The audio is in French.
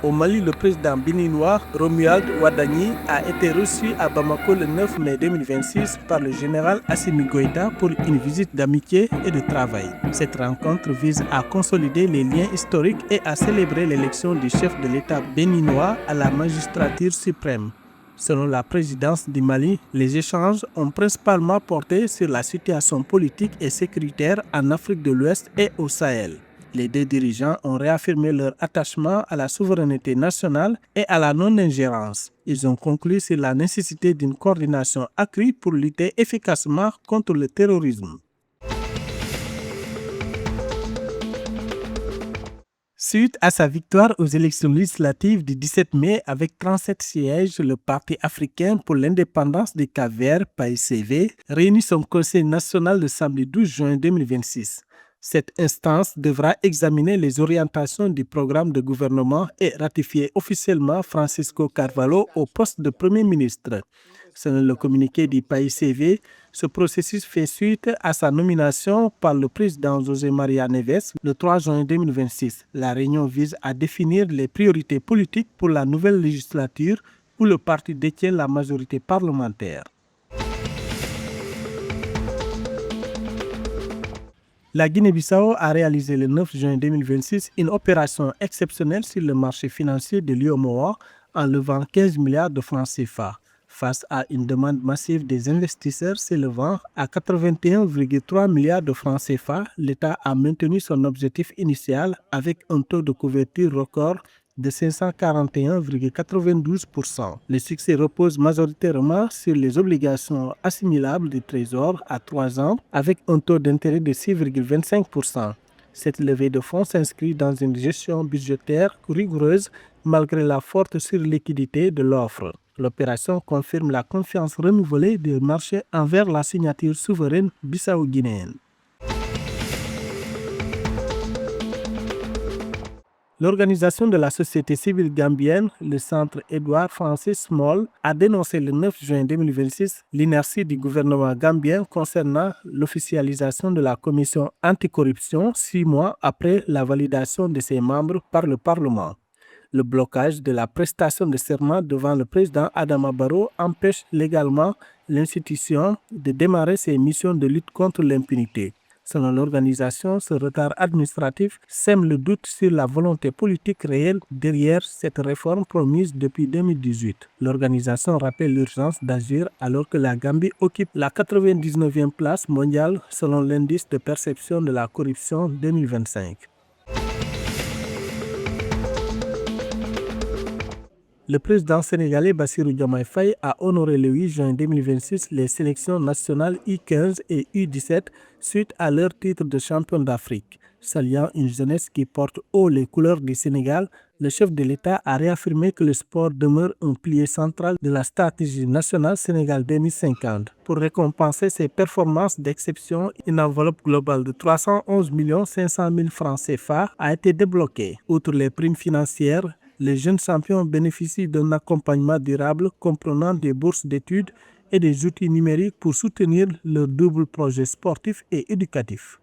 Au Mali, le président béninois Romuald Wadagni a été reçu à Bamako le 9 mai 2026 par le général Assimi Goïta pour une visite d'amitié et de travail. Cette rencontre vise à consolider les liens historiques et à célébrer l'élection du chef de l'État béninois à la magistrature suprême. Selon la présidence du Mali, les échanges ont principalement porté sur la situation politique et sécuritaire en Afrique de l'Ouest et au Sahel. Les deux dirigeants ont réaffirmé leur attachement à la souveraineté nationale et à la non-ingérence. Ils ont conclu sur la nécessité d'une coordination accrue pour lutter efficacement contre le terrorisme. Suite à sa victoire aux élections législatives du 17 mai avec 37 sièges, le Parti africain pour l'indépendance du Cap-Vert, PAICV, réunit son conseil national le samedi 12 juin 2026. Cette instance devra examiner les orientations du programme de gouvernement et ratifier officiellement Francisco Carvalho au poste de Premier ministre. Selon le communiqué du PAICV, ce processus fait suite à sa nomination par le président José Maria Neves le 3 juin 2026. La réunion vise à définir les priorités politiques pour la nouvelle législature où le parti détient la majorité parlementaire. La Guinée-Bissau a réalisé le 9 juin 2026 une opération exceptionnelle sur le marché financier de l'UEMOA en levant 15 milliards de francs CFA. Face à une demande massive des investisseurs s'élevant à 81,3 milliards de francs CFA, l'État a maintenu son objectif initial avec un taux de couverture record de 541,92%. Le succès repose majoritairement sur les obligations assimilables du Trésor à 3 ans avec un taux d'intérêt de 6,25%. Cette levée de fonds s'inscrit dans une gestion budgétaire rigoureuse malgré la forte surliquidité de l'offre. L'opération confirme la confiance renouvelée du marché envers la signature souveraine bissau-guinéenne. L'organisation de la société civile gambienne, le Centre Edouard Francis Moll, a dénoncé le 9 juin 2026 l'inertie du gouvernement gambien concernant l'officialisation de la commission anticorruption 6 mois après la validation de ses membres par le Parlement. Le blocage de la prestation de serment devant le président Adama Barrow empêche légalement l'institution de démarrer ses missions de lutte contre l'impunité. Selon l'organisation, ce retard administratif sème le doute sur la volonté politique réelle derrière cette réforme promise depuis 2018. L'organisation rappelle l'urgence d'agir alors que la Gambie occupe la 99e place mondiale selon l'indice de perception de la corruption 2025. Le président sénégalais Bassirou Diomaye Faye a honoré le 8 juin 2026 les sélections nationales U15 et U17 suite à leur titre de champion d'Afrique. Saluant une jeunesse qui porte haut les couleurs du Sénégal, le chef de l'État a réaffirmé que le sport demeure un pilier central de la stratégie nationale Sénégal 2050. Pour récompenser ses performances d'exception, une enveloppe globale de 311 500 000 francs CFA a été débloquée. Outre les primes financières, les jeunes champions bénéficient d'un accompagnement durable comprenant des bourses d'études et des outils numériques pour soutenir leur double projet sportif et éducatif.